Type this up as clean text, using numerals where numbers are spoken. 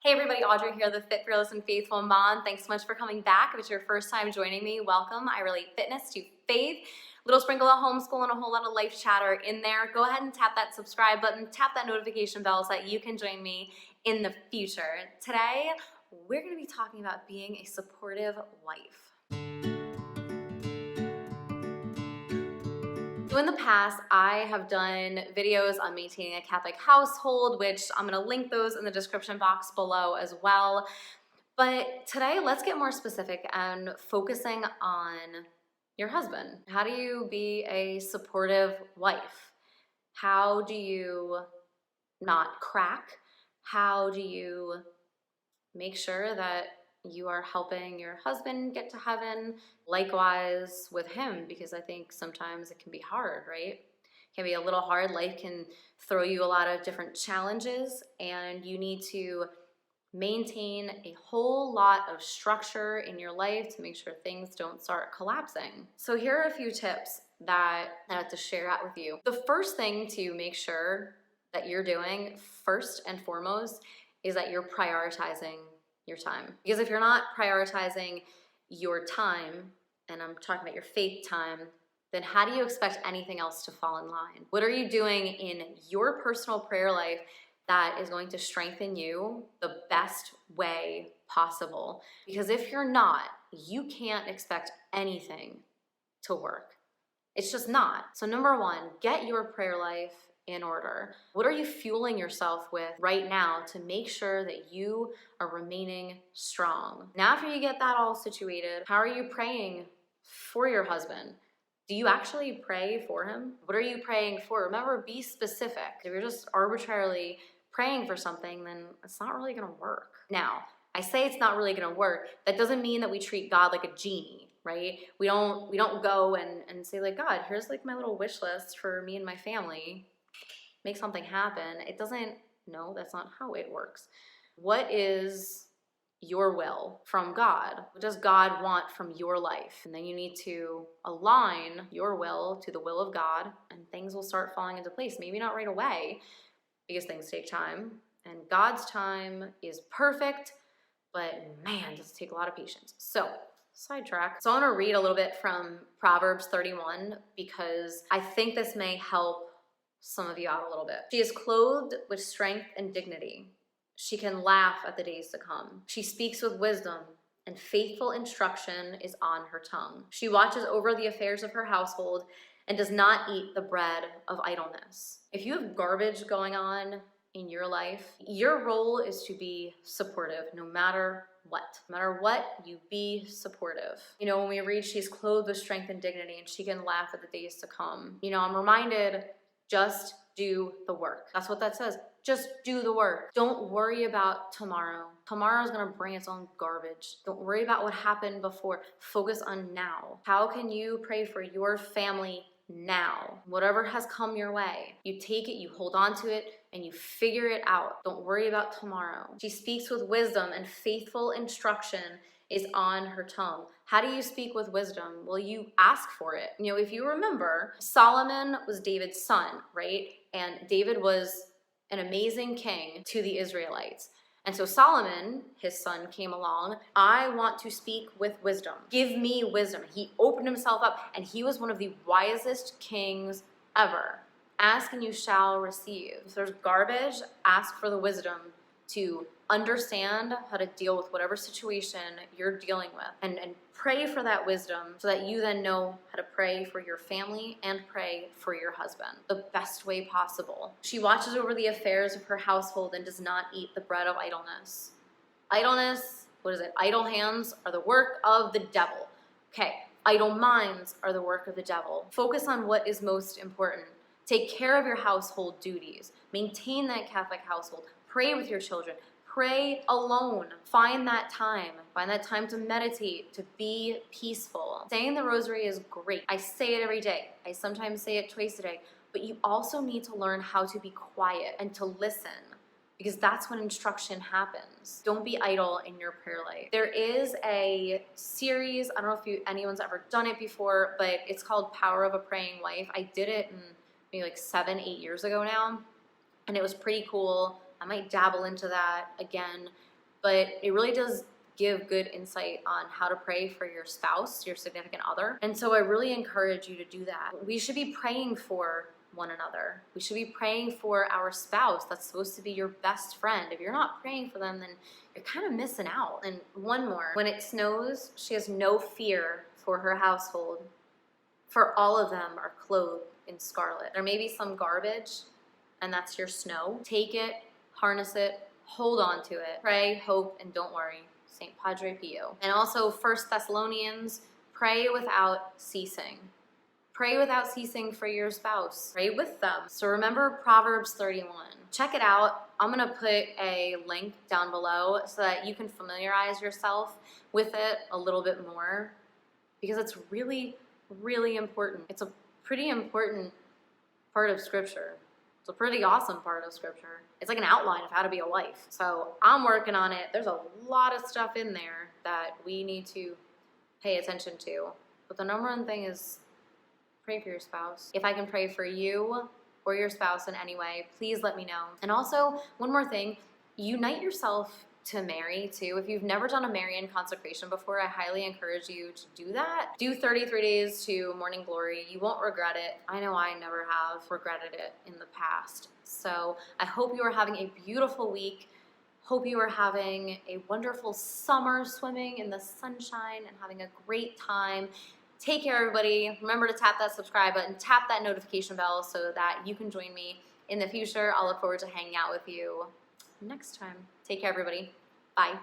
Hey everybody, Audrey here, the Fit, Fearless, and Faithful Mom. Thanks so much for coming back. If it's your first time joining me, welcome. I relate fitness to faith, little sprinkle of homeschool and a whole lot of life chatter in there. Go ahead and tap that subscribe button, tap that notification bell so that you can join me in the future. Today, we're gonna be talking about being a supportive wife. So in the past, I have done videos on maintaining a Catholic household, which I'm gonna link those in the description box below as well. But today, let's get more specific and focusing on your husband. How do you be a supportive wife? How do you not crack? How do you make sure that you are helping your husband get to heaven? Likewise with him, because I think sometimes it can be hard, right? It can be a little hard. Life can throw you a lot of different challenges, and you need to maintain a whole lot of structure in your life to make sure things don't start collapsing. So here are a few tips that I have to share out with you. The first thing to make sure that you're doing first and foremost is that you're prioritizing your time. Because if you're not prioritizing your time, and I'm talking about your faith time, then how do you expect anything else to fall in line? What are you doing in your personal prayer life that is going to strengthen you the best way possible? Because if you're not, you can't expect anything to work. It's just not. So number one, get your prayer life in order. What are you fueling yourself with right now to make sure that you are remaining strong? Now, after you get that all situated, how are you praying for your husband? Do you actually pray for him? What are you praying for? Remember, be specific. If you're just arbitrarily praying for something, then it's not really gonna work. Now, I say it's not really gonna work. That doesn't mean that we treat God like a genie, right? We don't go and say like, God, here's like my little wish list for me and my family. Make something happen. It doesn't, no, that's not how it works. What is your will from God? What does God want from your life? And then you need to align your will to the will of God, and things will start falling into place. Maybe not right away, because things take time, and God's time is perfect, but man, does it take a lot of patience. So, sidetrack. So I want to read a little bit from Proverbs 31 because I think this may help some of you out a little bit. She is clothed with strength and dignity. She can laugh at the days to come. She speaks with wisdom, and faithful instruction is on her tongue. She watches over the affairs of her household and does not eat the bread of idleness. If you have garbage going on in your life, your role is to be supportive no matter what. No matter what, you be supportive. You know, when we read she's clothed with strength and dignity and she can laugh at the days to come, you know, I'm reminded, just do the work. That's what that says. Just do the work. Don't worry about tomorrow. Tomorrow is going to bring its own garbage. Don't worry about what happened before. Focus on now. How can you pray for your family now? Whatever has come your way, you take it, you hold on to it, and you figure it out. Don't worry about tomorrow. She speaks with wisdom, and faithful instruction is on her tongue. How do you speak with wisdom? Well, you ask for it. You know, if you remember, Solomon was David's son, right? And David was an amazing king to the Israelites. And so Solomon, his son, came along. I want to speak with wisdom. Give me wisdom. He opened himself up, and he was one of the wisest kings ever. Ask and you shall receive. If there's garbage, ask for the wisdom to understand how to deal with whatever situation you're dealing with, and pray for that wisdom so that you then know how to pray for your family and pray for your husband the best way possible. She watches over the affairs of her household and does not eat the bread of idleness. Idleness, what is it? Idle hands are the work of the devil. Okay, idle minds are the work of the devil. Focus on what is most important. Take care of your household duties. Maintain that Catholic household. Pray with your children. Pray alone. Find that time. Find that time to meditate, to be peaceful. Saying the rosary is great. I say it every day. I sometimes say it twice a day. But you also need to learn how to be quiet and to listen, because that's when instruction happens. Don't be idle in your prayer life. There is a series, I don't know if anyone's ever done it before, but it's called Power of a Praying Wife. I did it maybe like 7-8 years ago now, and it was pretty cool. I might dabble into that again. but it really does give good insight on how to pray for your spouse, your significant other. And so I really encourage you to do that. We should be praying for one another. We should be praying for our spouse. That's supposed to be your best friend. If you're not praying for them, then you're kind of missing out. And one more, when it snows, she has no fear for her household, for all of them are clothed in scarlet. There may be some garbage, and that's your snow. Take it, harness it, hold on to it. Pray, hope, and don't worry. St. Padre Pio. And also 1 Thessalonians, pray without ceasing. Pray without ceasing for your spouse. Pray with them. So remember Proverbs 31. Check it out. I'm gonna put a link down below so that you can familiarize yourself with it a little bit more, because it's really, really important. It's a pretty important part of Scripture. It's a pretty awesome part of Scripture. It's like an outline of how to be a wife. So I'm working on it. There's a lot of stuff in there that we need to pay attention to. But the number one thing is pray for your spouse. If I can pray for you or your spouse in any way, please let me know. And also, one more thing, unite yourself to Mary too. If you've never done a Marian consecration before, I highly encourage you to do that. Do 33 days to Morning Glory. You won't regret it. I know I never have regretted it in the past. So I hope you are having a beautiful week. Hope you are having a wonderful summer, swimming in the sunshine and having a great time. Take care, everybody. Remember to tap that subscribe button, tap that notification bell so that you can join me in the future. I'll look forward to hanging out with you next time. Take care, everybody. Bye.